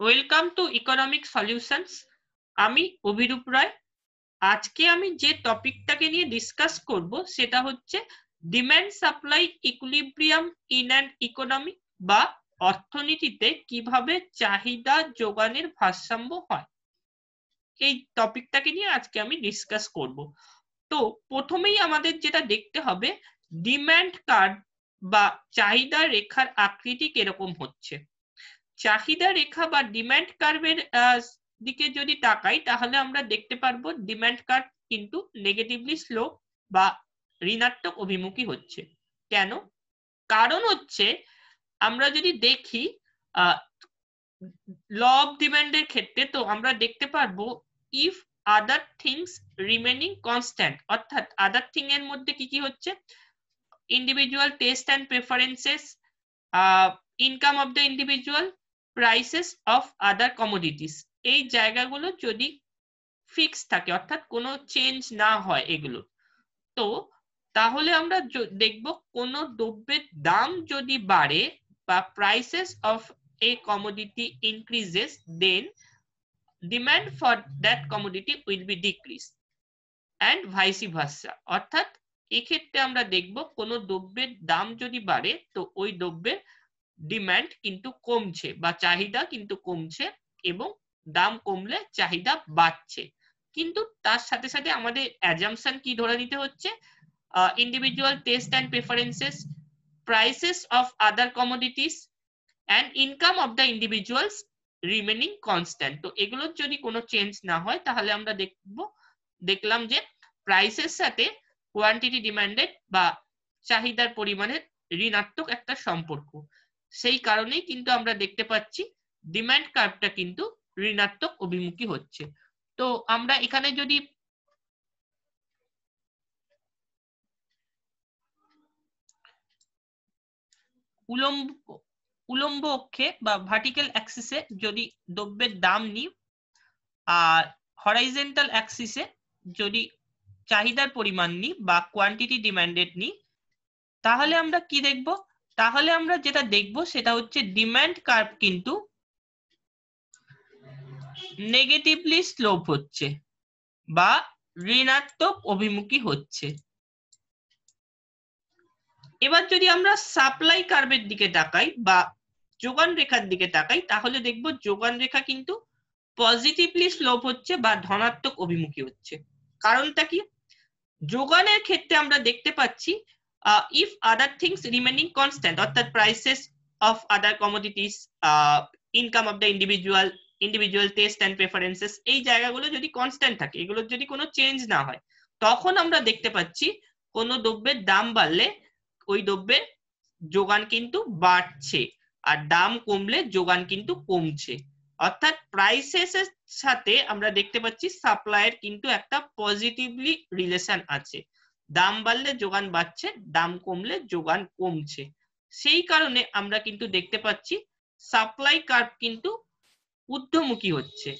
Welcome to economic solutions. আমি অভিরূপ রায়। আজকে আমি যে টপিকটাকে নিয়ে ডিসকাস করব সেটা হচ্ছে demand supply equilibrium in an economy, বা অর্থনীতিতে কিভাবে চাহিদা যোগানের ভারসাম্য হয়। এই টপিকটাকে নিয়ে আজকে আমি ডিসকাস করব। তো প্রথমেই আমাদের যেটা দেখতে হবে, ডিমান্ড কার্ভ বা চাহিদা রেখার আকৃতি কিরকম হচ্ছে। চাহিদা রেখা বা ডিমান্ড কার্ভের দিকে যদি তাকাই তাহলে আমরা দেখতে পারবো ডিমান্ড কার্ভ কিন্তু নেগেটিভলি স্লোপ বা ঋণাত্মক অভিমুখী হচ্ছে। কেন? কারণ হচ্ছে আমরা যদি দেখি ল অফ ডিমান্ডের ক্ষেত্রে, তো আমরা দেখতে পারবো if other things remaining constant, অর্থাৎ আদার থিং এর মধ্যে কি কি হচ্ছে, individual taste and preferences, income of the individual, prices of other commodities. এই জায়গাগুলো যদি ফিক্স থাকে, অর্থাৎ কোনো চেঞ্জ না হয় এগুলো, তো তাহলে আমরা দেখব কোনো দ্রব্যের দাম যদি বাড়ে বা prices of a commodity increases, then demand for that commodity will be decrease and vice versa. অর্থাৎ এক্ষেত্রে আমরা দেখব কোনো দ্রব্যের দাম যদি বাড়ে তো ওই দ্রব্যের ডিমান্ড কিন্তু কমছে বা চাহিদা কিন্তু কমছে, এবং দাম কমলে চাহিদা বাড়ছে। কিন্তু তার সাথে সাথে আমাদের অ্যাজাম্পশন কি ধরে নিতে হচ্ছে, individual taste and preferences, prices of other commodities and income of the individuals remaining constant. তো এগুলোর যদি কোনো চেঞ্জ না হয় তাহলে আমরা দেখলাম যে প্রাইসের সাথে কোয়ান্টিটি ডিমান্ডেড বা চাহিদার পরিমাণের ঋণাত্মক একটা সম্পর্ক। সেই কারণেই কিন্তু আমরা দেখতে পাচ্ছি ডিমান্ড কার্ভটা কিন্তু ঋণাত্মক অভিমুখী হচ্ছে। তো আমরা এখানে যদি উলম্ব অক্ষে বা ভার্টিক্যাল অ্যাক্সিসে যদি দ্রব্যের দাম নিই, আর হরাইজন্টাল অ্যাক্সিসে যদি চাহিদার পরিমাণ নিই বা কোয়ান্টিটি ডিমান্ডেড নিই, তাহলে আমরা কি দেখব? তাহলে আমরা যেটা দেখব সেটা হচ্ছে ডিমান্ড কার্ভ কিন্তু নেগেটিভলি স্লোপ হচ্ছে বা ঋণাত্মক অভিমুখী হচ্ছে। এবার যদি আমরা সাপ্লাই কার্ভের দিকে তাকাই বা যোগান রেখার দিকে তাকাই, তাহলে দেখব যোগান রেখা কিন্তু পজিটিভলি স্লোপ হচ্ছে বা ধনাত্মক অভিমুখী হচ্ছে। কারণটা কি? যোগানের ক্ষেত্রে আমরা দেখতে পাচ্ছি if other things remaining constant, অর্থাৎ prices of other commodities, income of the individual taste and preferences, এই জায়গাগুলো যদি কনস্ট্যান্ট থাকে, এগুলোর যদি কোনো চেঞ্জ না হয়, তখন আমরা দেখতে পাচ্ছি কোনো দ্রব্যের দাম বাড়লে ওই দ্রব্যের যোগান কিন্তু বাড়ছে, আর দাম কমলে যোগান কিন্তু কমছে। অর্থাৎ প্রাইসেস এর সাথে আমরা দেখতে পাচ্ছি সাপ্লাইয়ের কিন্তু একটা পজিটিভলি রিলেশন আছে। দাম বাড়লে যোগান বাড়ছে, দাম কমলে যোগান কমছে। সেই কারণে আমরা কিন্তু দেখতে পাচ্ছি সাপ্লাই কার্ভ কিন্তু ঊর্ধ্বমুখী হচ্ছে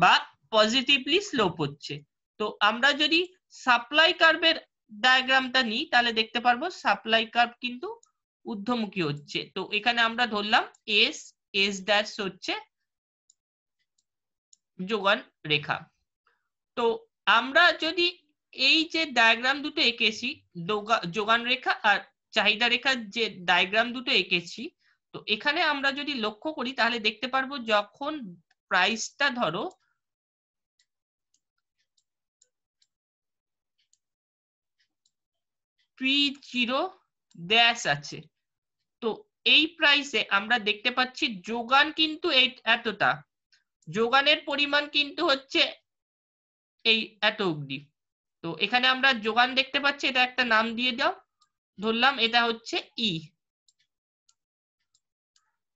বা পজিটিভলি স্লোপ হচ্ছে। তো আমরা যদি সাপ্লাই কার্ভের ডায়াগ্রামটা নিই তাহলে দেখতে পারবো সাপ্লাই কার্ভ কিন্তু ঊর্ধ্বমুখী হচ্ছে। তো এখানে আমরা ধরলাম এস ড্যাশ হচ্ছে যোগান রেখা। তো আমরা যদি এই যে ডায়াগ্রাম দুটো এঁকেছি, যোগান রেখা আর চাহিদা রেখার যে ডায়াগ্রাম দুটো এঁকেছি, তো এখানে আমরা যদি লক্ষ্য করি তাহলে দেখতে পারবো যখন প্রাইসটা ধরো P0 ড্যাশ আছে, তো এই প্রাইসে আমরা দেখতে পাচ্ছি যোগান কিন্তু এতটা, যোগানের পরিমাণ কিন্তু হচ্ছে এই এত অবধি। তো এখানে আমরা যোগান দেখতে পাচ্ছি, এটা একটা নাম দিয়ে দাও, ধরলাম এটা হচ্ছে ই।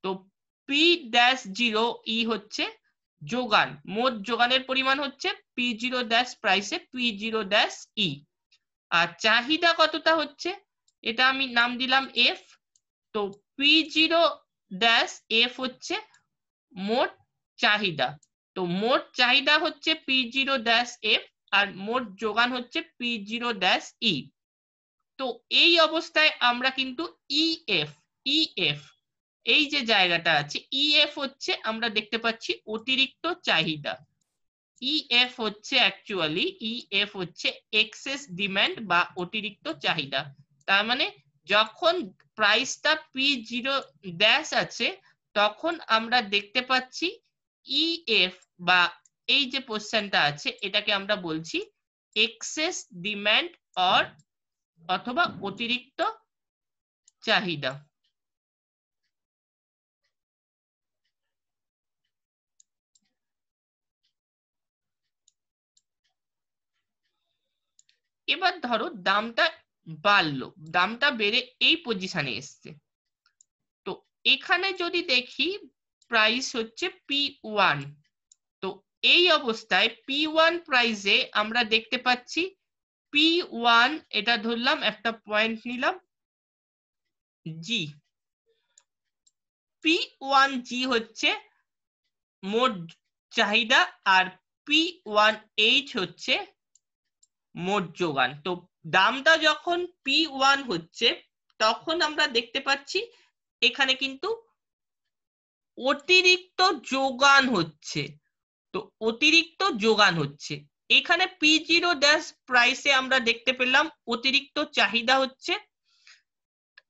তো P-0 ই হচ্ছে যোগান, মোট যোগানের পরিমাণ হচ্ছে P0 ড্যাশ প্রাইসে P0 ড্যাশ ই। আর চাহিদা কতটা হচ্ছে, এটা আমি নাম দিলাম এফ। তো P0 ড্যাশ এফ হচ্ছে মোট চাহিদা। তো মোট চাহিদা হচ্ছে P0 ড্যাশ এফ, আর মোট যোগান হচ্ছে P0 ড্যাশ ই। তো এই অবস্থায় আমরা কিন্তু ইএফ এই যে জায়গাটা আছে ইএফ হচ্ছে আমরা দেখতে পাচ্ছি অতিরিক্ত চাহিদা, ইএফ হচ্ছে অ্যাকচুয়ালি ইএফ হচ্ছে এক্সেস ডিমান্ড বা অতিরিক্ত চাহিদা। তার মানে যখন প্রাইসটা P0 ড্যাশ আছে তখন আমরা দেখতে পাচ্ছি ইএফ বা এই যে পোরশনটা আছে এটাকে আমরা বলছি এক্সেস ডিমান্ড অথবা অতিরিক্ত চাহিদা। এবার ধরো দামটা বাড়লো, দামটা বেড়ে এই পজিশনে এসছে, তো এখানে যদি দেখি প্রাইস হচ্ছে P1, তো এই অবস্থায় P1 প্রাইসে আমরা দেখতে পাচ্ছি P1 এটা ধরলাম একটা পয়েন্ট নিলাম জি, P1G হচ্ছে মোট চাহিদা আর P1H হচ্ছে মোট যোগান। তো দামটা যখন P1 হচ্ছে তখন আমরা দেখতে পাচ্ছি এখানে কিন্তু অতিরিক্ত যোগান হচ্ছে, তো অতিরিক্ত যোগান হচ্ছে এখানে P0 ড্যাশ প্রাইসে আমরা দেখতে পেলাম অতিরিক্ত চাহিদা হচ্ছে,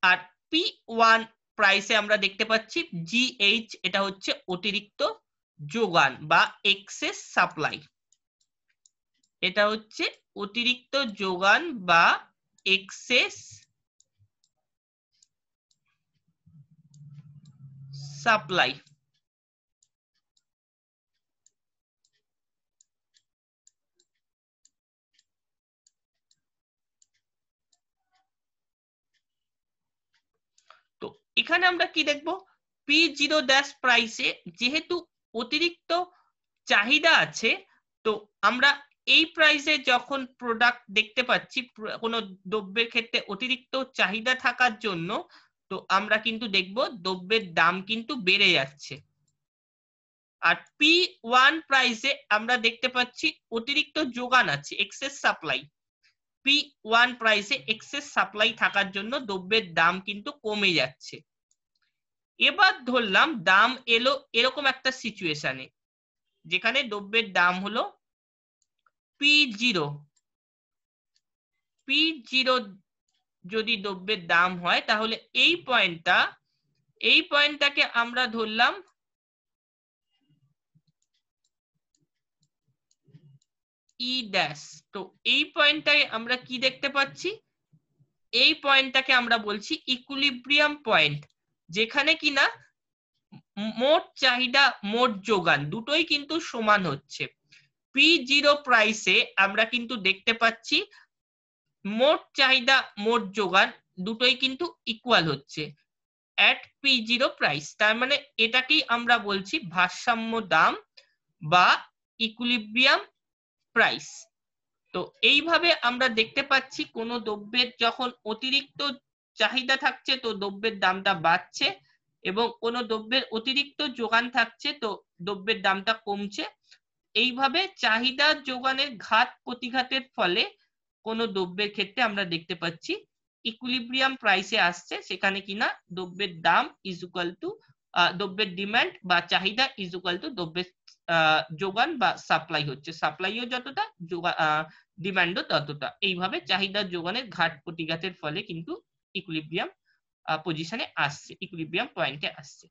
আর P1 প্রাইসে আমরা দেখতে পাচ্ছি GH এটা হচ্ছে অতিরিক্ত যোগান বা এক্সেস সাপ্লাই, এটা হচ্ছে অতিরিক্ত যোগান বা এক্সেস সাপ্লাই। তো এখানে আমরা কি দেখব P0 ড্যাশ প্রাইসে যেহেতু অতিরিক্ত চাহিদা আছে, তো আমরা এই প্রাইসে যখন প্রোডাক্ট দেখতে পাচ্ছি কোনো দ্রব্যের ক্ষেত্রে অতিরিক্ত চাহিদা থাকার জন্য, তো আমরা কিন্তু দেখব দ্রব্যের দাম কিন্তু বেড়ে যাচ্ছে। আর P1 প্রাইসে আমরা দেখতে পাচ্ছি অতিরিক্ত যোগান আছে এক্সেস সাপ্লাই, P1 প্রাইসে এক্সেস সাপ্লাই থাকার জন্য দ্রব্যের দাম কিন্তু কমে যাচ্ছে। এবার ধরলাম দাম এলো এরকম একটা সিচুয়েশনে যেখানে দ্রব্যের দাম হলো P0, P0 যদি দ্রব্যের দাম হয় তাহলে এই পয়েন্টটাকে আমরা ধরলাম ই ড্যাশ। তো এই পয়েন্টটায় আমরা কি দেখতে পাচ্ছি, এই পয়েন্টটাকে আমরা বলছি ইকুইলিব্রিয়াম পয়েন্ট, যেখানে কিনা মোট চাহিদা মোট যোগান দুটোই কিন্তু সমান হচ্ছে। P0 প্রাইসে আমরা কিন্তু দেখতে পাচ্ছি মোট চাহিদা মোট যোগান দুটোই কিন্তু ইকুয়াল হচ্ছে at P0 প্রাইস। তার মানে এটাকেই আমরা বলছি ভারসাম্য দাম বা ইকুইলিব্রিয়াম প্রাইস। তো এইভাবে আমরা দেখতে পাচ্ছি কোনো দ্রব্যের যখন অতিরিক্ত চাহিদা থাকছে তো দ্রব্যের দামটা বাড়ছে, এবং কোনো দ্রব্যের অতিরিক্ত যোগান থাকছে তো দ্রব্যের দামটা কমছে। এইভাবে চাহিদা যোগানের ঘাত প্রতিঘাতের ফলে কোনো দ্রব্যের ক্ষেত্রে আমরা দেখতে পাচ্ছি ইকুইলিব্রিয়াম প্রাইসে আসছে, সেখানে কিনা দ্রব্যের দাম ইজ ইকুয়াল টু দ্রব্যের ডিমান্ড বা চাহিদা ইজ ইকুয়াল টু দ্রব্যের যোগান বা সাপ্লাই হচ্ছে, সাপ্লাইও যতটা ডিমান্ডও ততটা। এইভাবে চাহিদা যোগানের ঘাট প্রতিঘাতের ফলে কিন্তু ইকুইলিব্রিয়াম পজিশনে আসছে, ইকুইলিব্রিয়াম পয়েন্টে আসছে।